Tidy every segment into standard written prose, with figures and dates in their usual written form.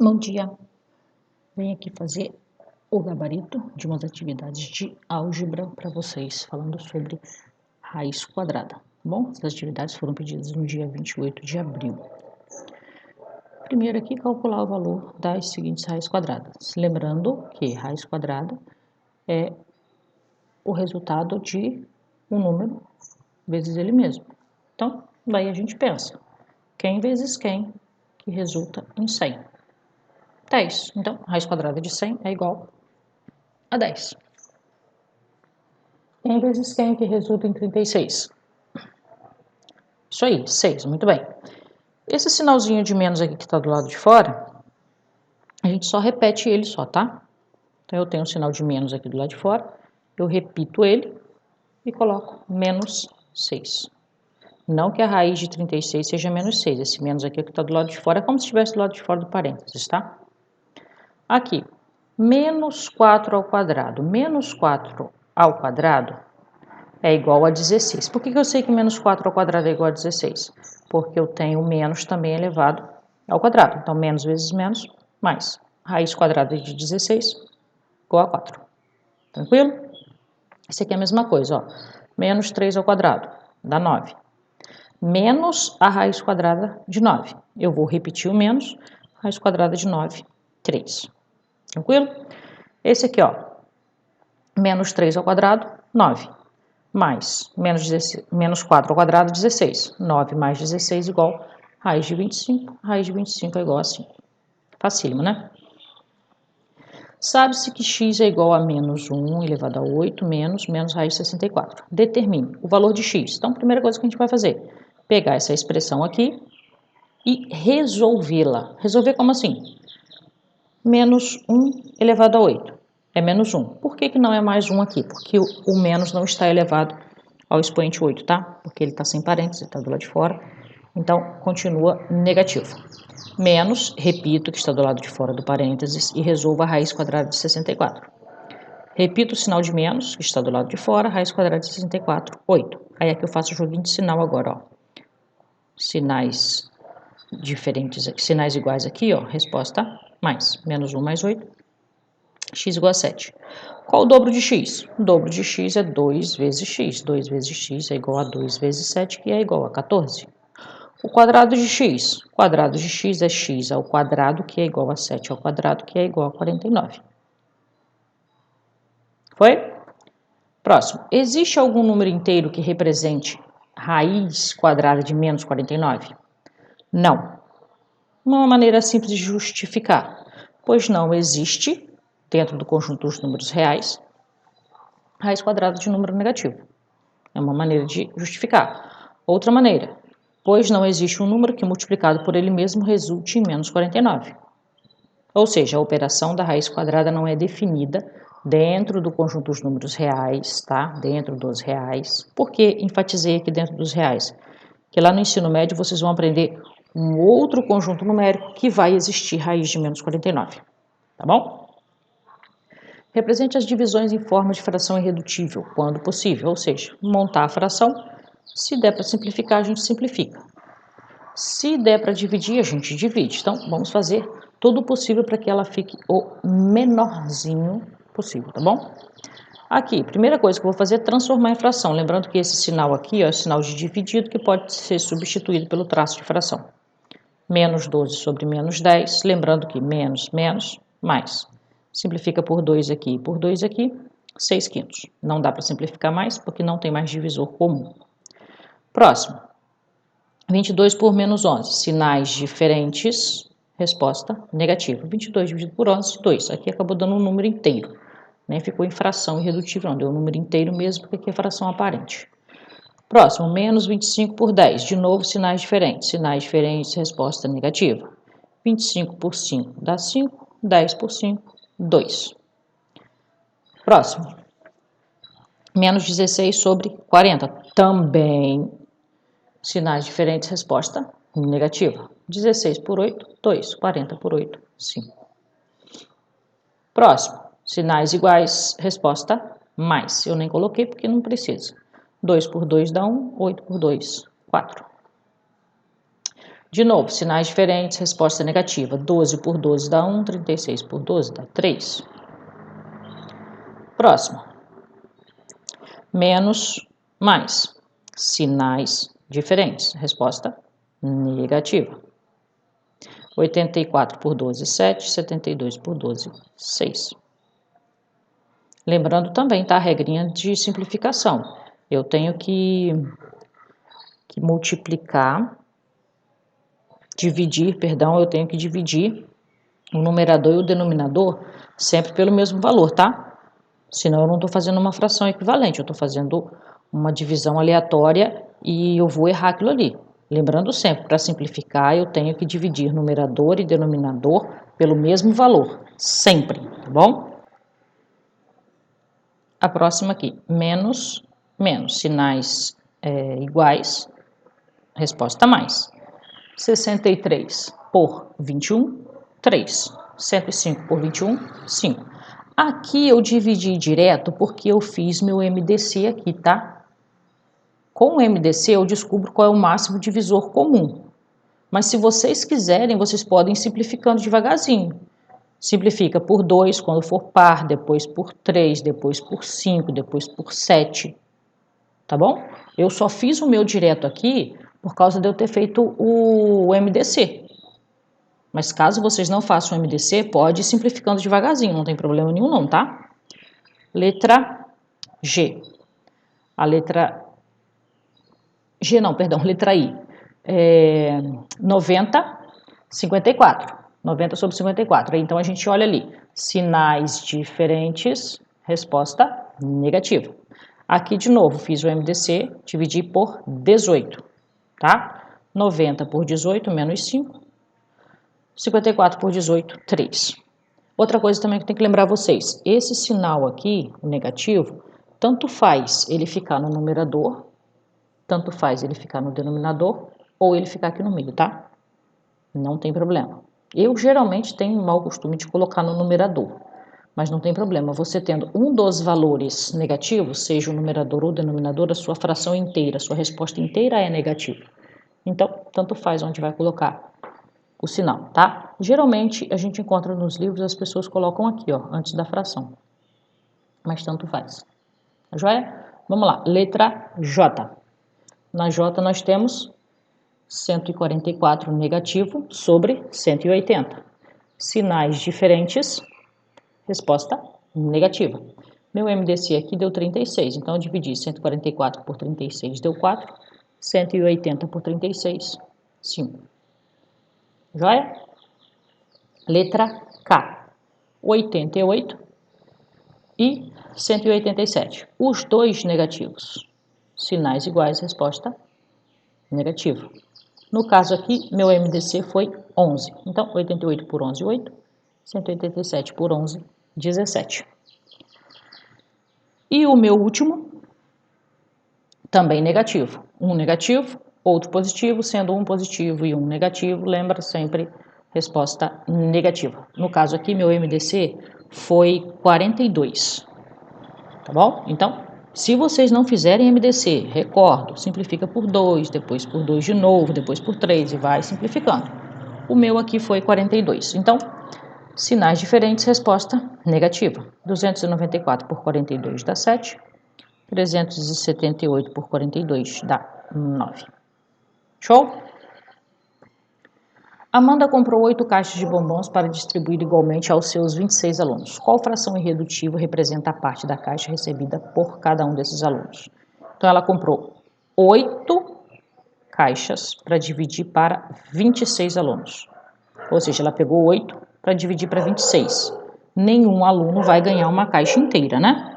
Bom dia, venho aqui fazer o gabarito de umas atividades de álgebra para vocês, falando sobre raiz quadrada, bom? As atividades foram pedidas no dia 28 de abril. Primeiro aqui, calcular o valor das seguintes raízes quadradas. Lembrando que raiz quadrada é o resultado de um número vezes ele mesmo. Então, daí a gente pensa, quem vezes quem, que resulta em 100. 10. Então, raiz quadrada de 100 é igual a 10. Quem vezes quem, que resulta em 36. Isso aí, 6, muito bem. Esse sinalzinho de menos aqui que está do lado de fora, a gente só repete ele só, tá? Então, eu tenho um sinal de menos aqui do lado de fora, eu repito ele e coloco menos 6. Não que a raiz de 36 seja menos 6, esse menos aqui que está do lado de fora é como se estivesse do lado de fora do parênteses, tá? Aqui, menos 4 ao quadrado. Menos 4 ao quadrado é igual a 16. Por que eu sei que menos 4 ao quadrado é igual a 16? Porque eu tenho menos também elevado ao quadrado. Então, menos vezes menos, mais. Raiz quadrada de 16 igual a 4. Tranquilo? Esse aqui é a mesma coisa, ó. Menos 3 ao quadrado dá 9. Menos a raiz quadrada de 9. Eu vou repetir o menos, raiz quadrada de 9, 3. Tranquilo? Esse aqui, ó. Menos 3 ao quadrado, 9. Mais menos 4 ao quadrado, 16. 9 mais 16 igual a raiz de 25. Raiz de 25 é igual a 5. Facílimo, né? Sabe-se que x é igual a menos 1 elevado a 8 menos raiz de 64. Determine o valor de x. Então, a primeira coisa que a gente vai fazer, pegar essa expressão aqui e resolvê-la. Resolver como assim? Menos 1 elevado a 8. É menos 1. Por que não é mais 1 aqui? Porque o menos não está elevado ao expoente 8, tá? Porque ele está sem parênteses, está do lado de fora. Então, continua negativo. Menos, repito, que está do lado de fora do parênteses, e resolva a raiz quadrada de 64. Repito o sinal de menos, que está do lado de fora, raiz quadrada de 64, 8. Aí aqui eu faço o joguinho de sinal agora, ó. Sinais diferentes aqui, sinais iguais aqui, ó, resposta mais, menos 1 mais 8, x igual a 7. Qual o dobro de x? O dobro de x é 2 vezes x. 2 vezes x é igual a 2 vezes 7, que é igual a 14. O quadrado de x? O quadrado de x é x ao quadrado, que é igual a 7 ao quadrado, que é igual a 49. Foi? Próximo. Existe algum número inteiro que represente raiz quadrada de menos 49? Não. Uma maneira simples de justificar. Pois não existe, dentro do conjunto dos números reais, raiz quadrada de número negativo. É uma maneira de justificar. Outra maneira, pois não existe um número que multiplicado por ele mesmo resulte em menos 49. Ou seja, a operação da raiz quadrada não é definida dentro do conjunto dos números reais, tá? Dentro dos reais. Por que enfatizei aqui dentro dos reais? Que lá no ensino médio vocês vão aprender um outro conjunto numérico que vai existir raiz de menos 49. Tá bom? Represente as divisões em forma de fração irredutível, quando possível, ou seja, montar a fração. Se der para simplificar, a gente simplifica. Se der para dividir, a gente divide. Então, vamos fazer todo o possível para que ela fique o menorzinho possível, tá bom? Aqui, primeira coisa que eu vou fazer é transformar em fração. Lembrando que esse sinal aqui é o sinal de dividido, que pode ser substituído pelo traço de fração. Menos 12 sobre menos 10. Lembrando que menos, menos, mais. Simplifica por 2 aqui e por 2 aqui, 6 quintos. Não dá para simplificar mais, porque não tem mais divisor comum. Próximo. 22 por menos 11. Sinais diferentes. Resposta negativa. 22 dividido por 11, 2. Aqui acabou dando um número inteiro. Nem ficou em fração irredutível, não. Deu um número inteiro mesmo, porque aqui é fração aparente. Próximo. Menos 25 por 10. De novo, sinais diferentes. Sinais diferentes, resposta negativa. 25 por 5 dá 5. 10 por 5, 2. Próximo. Menos 16 sobre 40. Também sinais diferentes, resposta negativa. 16 por 8, 2. 40 por 8, 5. Próximo. Sinais iguais, resposta mais. Eu nem coloquei porque não precisa. 2 por 2 dá 1, 8 por 2, 4. De novo, sinais diferentes, resposta negativa. 12 por 12 dá 1, 36 por 12 dá 3. Próximo. Menos, mais. Sinais diferentes. Resposta negativa. 84 por 12, 7. 72 por 12, 6. Lembrando também, tá? A regrinha de simplificação. Eu tenho que multiplicar, eu tenho que dividir o numerador e o denominador sempre pelo mesmo valor, tá? Senão eu não estou fazendo uma fração equivalente, eu estou fazendo uma divisão aleatória e eu vou errar aquilo ali. Lembrando sempre, para simplificar, eu tenho que dividir numerador e denominador pelo mesmo valor, sempre, tá bom? A próxima aqui, menos, sinais iguais, resposta mais. 63 por 21, 3. 105 por 21, 5. Aqui eu dividi direto porque eu fiz meu MDC aqui, tá? Com o MDC eu descubro qual é o máximo divisor comum. Mas se vocês quiserem, vocês podem ir simplificando devagarzinho. Simplifica por 2 quando for par, depois por 3, depois por 5, depois por 7. Tá bom? Eu só fiz o meu direto aqui por causa de eu ter feito o MDC. Mas caso vocês não façam o MDC, pode ir simplificando devagarzinho, não tem problema nenhum não, tá? Letra G. A letra G não, perdão, letra I. 90, 54. 90 sobre 54. Então a gente olha ali, sinais diferentes, resposta negativa. Aqui de novo, fiz o MDC, dividi por 18, tá? 90 por 18, menos 5. 54 por 18, 3. Outra coisa também que tem que lembrar vocês, esse sinal aqui, o negativo, tanto faz ele ficar no numerador, tanto faz ele ficar no denominador, ou ele ficar aqui no meio, tá? Não tem problema. Eu geralmente tenho o mau costume de colocar no numerador, mas não tem problema. Você tendo um dos valores negativos, seja o numerador ou o denominador, a sua fração inteira, a sua resposta inteira é negativa. Então, tanto faz onde vai colocar o sinal, tá? Geralmente, a gente encontra nos livros, as pessoas colocam aqui, ó, antes da fração. Mas tanto faz. Tá joia? Vamos lá, letra J. Na J nós temos 144 negativo sobre 180. Sinais diferentes, resposta negativa. Meu MDC aqui deu 36, então eu dividi 144 por 36, deu 4. 180 por 36, 5. Joia? Letra K. 88 e 187. Os dois negativos. Sinais iguais, resposta negativa. No caso aqui, meu MDC foi 11. Então, 88 por 11, 8. 187 por 11, 17. E o meu último, também negativo. Um negativo, outro positivo, sendo um positivo e um negativo, lembra sempre resposta negativa. No caso aqui, meu MDC foi 42. Tá bom? Então, se vocês não fizerem MDC, recordo, simplifica por 2, depois por 2 de novo, depois por 3 e vai simplificando. O meu aqui foi 42. Então, sinais diferentes, resposta negativa. 294 por 42 dá 7. 378 por 42 dá 9. Show? Amanda comprou 8 caixas de bombons para distribuir igualmente aos seus 26 alunos. Qual fração irredutível representa a parte da caixa recebida por cada um desses alunos? Então, ela comprou 8 caixas para dividir para 26 alunos. Ou seja, ela pegou 8 para dividir para 26. Nenhum aluno vai ganhar uma caixa inteira, né?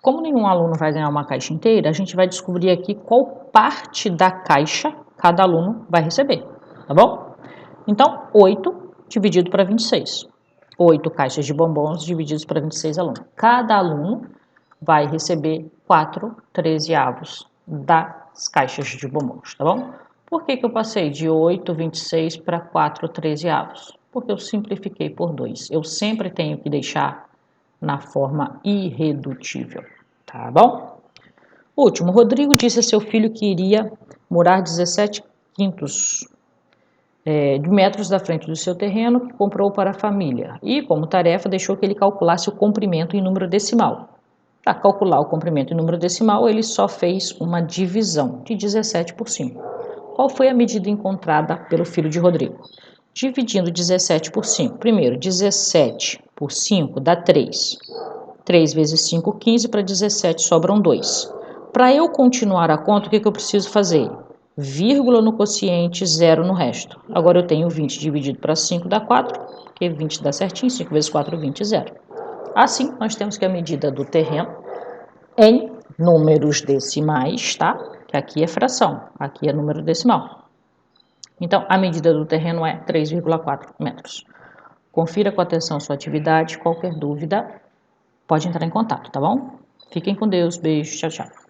Como nenhum aluno vai ganhar uma caixa inteira, a gente vai descobrir aqui qual parte da caixa cada aluno vai receber, tá bom? Então, 8 dividido para 26. 8 caixas de bombons divididos para 26 alunos. Cada aluno vai receber 4 13avos das caixas de bombons, tá bom? Por que eu passei de 8, 26 para 4 13avos? Porque eu simplifiquei por 2. Eu sempre tenho que deixar na forma irredutível, tá bom? Último, Rodrigo disse a seu filho que iria morar 17 quintos de metros da frente do seu terreno que comprou para a família. E, como tarefa, deixou que ele calculasse o comprimento em número decimal. Para calcular o comprimento em número decimal, ele só fez uma divisão de 17 por 5. Qual foi a medida encontrada pelo filho de Rodrigo? Dividindo 17 por 5. Primeiro, 17 por 5 dá 3. 3 vezes 5, 15, para 17 sobram 2. Para eu continuar a conta, o que eu preciso fazer? Vírgula no quociente, 0 no resto. Agora eu tenho 20 dividido para 5 dá 4, porque 20 dá certinho, 5 vezes 4, 20, 0. Assim, nós temos que a medida do terreno em números decimais, tá? Que aqui é fração, aqui é número decimal. Então, a medida do terreno é 3,4 metros. Confira com atenção sua atividade. Qualquer dúvida, pode entrar em contato, tá bom? Fiquem com Deus. Beijo. Tchau, tchau.